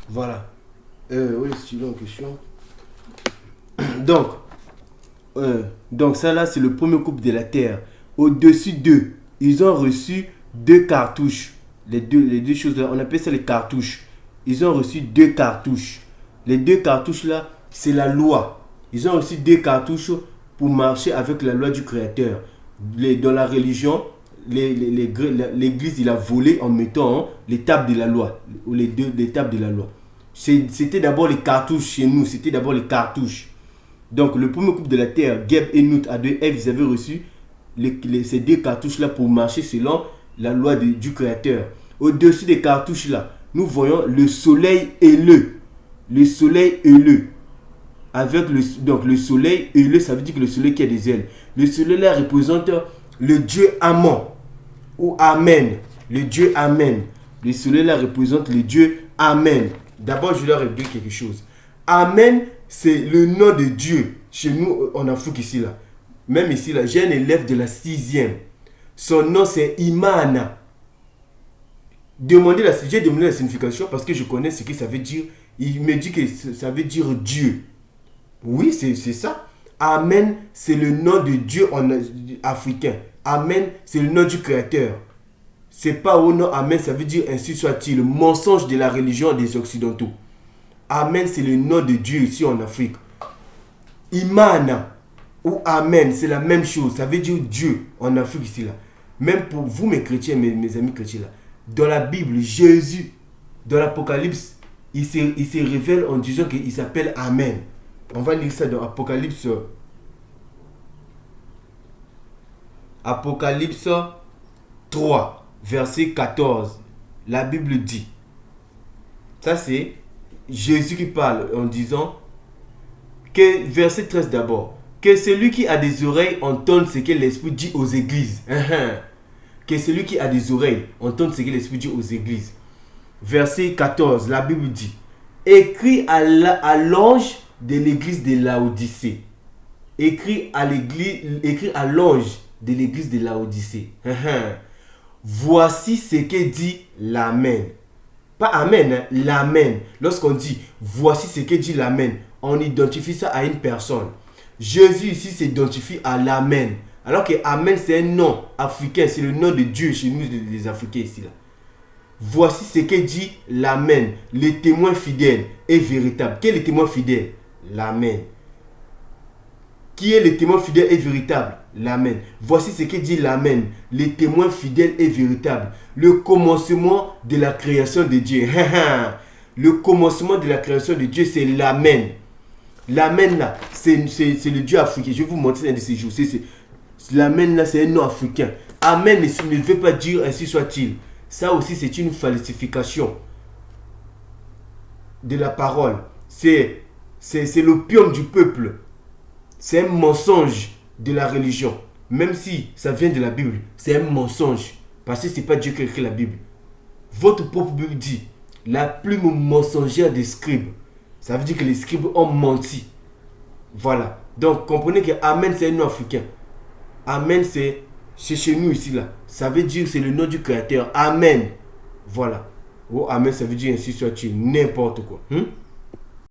Voilà. Oui, c'est une question. Donc, donc ça là, c'est le premier couple de la Terre. Au-dessus d'eux, ils ont reçu deux cartouches. Les deux choses là, on appelle ça les cartouches. Ils ont reçu deux cartouches. Les deux cartouches là, c'est la loi. Ils ont reçu deux cartouches pour marcher avec la loi du Créateur. Dans la religion, l'Église, il a volé en mettant les tables de la loi, ou les tables de la loi. C'était d'abord les cartouches chez nous, c'était d'abord les cartouches. Donc, le premier couple de la terre, Geb et Nout, à deux Ève, ils avaient reçu ces deux cartouches-là pour marcher selon la loi du Créateur. Au-dessus des cartouches-là, nous voyons le soleil aileux. Le soleil aileux. Donc, le soleil aileux, ça veut dire que le soleil qui a des ailes. Le soleil-là représente le Dieu Amon, ou Amen. Le Dieu Amen. Le soleil-là représente le Dieu Amen. D'abord, je leur dire quelque chose. Amen, c'est le nom de Dieu chez nous en Afrique ici là. Même ici là, j'ai un élève de la 6e. Son nom c'est Imana. J'ai demandé la signification parce que je connais ce que ça veut dire. Il me dit que ça veut dire Dieu. Oui, c'est ça. Amen, c'est le nom de Dieu en africain. Amen, c'est le nom du Créateur. C'est pas au nom Amen, ça veut dire ainsi soit-il. Mensonge de la religion des Occidentaux. Amen, c'est le nom de Dieu ici en Afrique. Imana ou Amen, c'est la même chose. Ça veut dire Dieu en Afrique ici là. Même pour vous mes chrétiens, mes amis chrétiens là. Dans la Bible, Jésus, dans l'Apocalypse, il se révèle en disant qu'il s'appelle Amen. On va lire ça dans Apocalypse. Apocalypse 3, verset 14. La Bible dit. Ça c'est Jésus qui parle en disant que, verset 13 d'abord, que celui qui a des oreilles entende ce que l'Esprit dit aux églises. Que celui qui a des oreilles entende ce que l'Esprit dit aux églises. Verset 14, la Bible dit, écrit à l'ange de l'église de Laodicée. Écrit à l'ange de l'église de Laodicée. Voici ce que dit l'Amen. Pas Amen, hein, l'Amen. Lorsqu'on dit voici ce que dit l'Amen, on identifie ça à une personne. Jésus ici s'identifie à l'Amen. Alors que Amen c'est un nom africain, c'est le nom de Dieu chez nous les Africains ici là. Voici ce que dit l'Amen, le témoin fidèle et véritable. Quel est le témoin fidèle? L'Amen. Qui est le témoin fidèle et véritable? L'Amen. Voici ce que dit l'Amen, le témoin fidèle et véritable. Le commencement de la création de Dieu. Le commencement de la création de Dieu, c'est l'Amen. L'Amen là, c'est le Dieu africain. Je vais vous montrer un de ces jours. L'Amen là, c'est un nom africain. Amen ne veut pas dire ainsi soit-il. Ça aussi, c'est une falsification de la parole. C'est l'opium du peuple. C'est un mensonge de la religion. Même si ça vient de la Bible, c'est un mensonge. Parce que ce n'est pas Dieu qui a écrit la Bible. Votre propre Bible dit, la plume mensongère des scribes. Ça veut dire que les scribes ont menti. Voilà. Donc, comprenez que Amen, c'est un nom africain. Amen, c'est chez nous ici là. Ça veut dire c'est le nom du Créateur. Amen. Voilà. Oh, Amen, ça veut dire ainsi soit-il. N'importe quoi.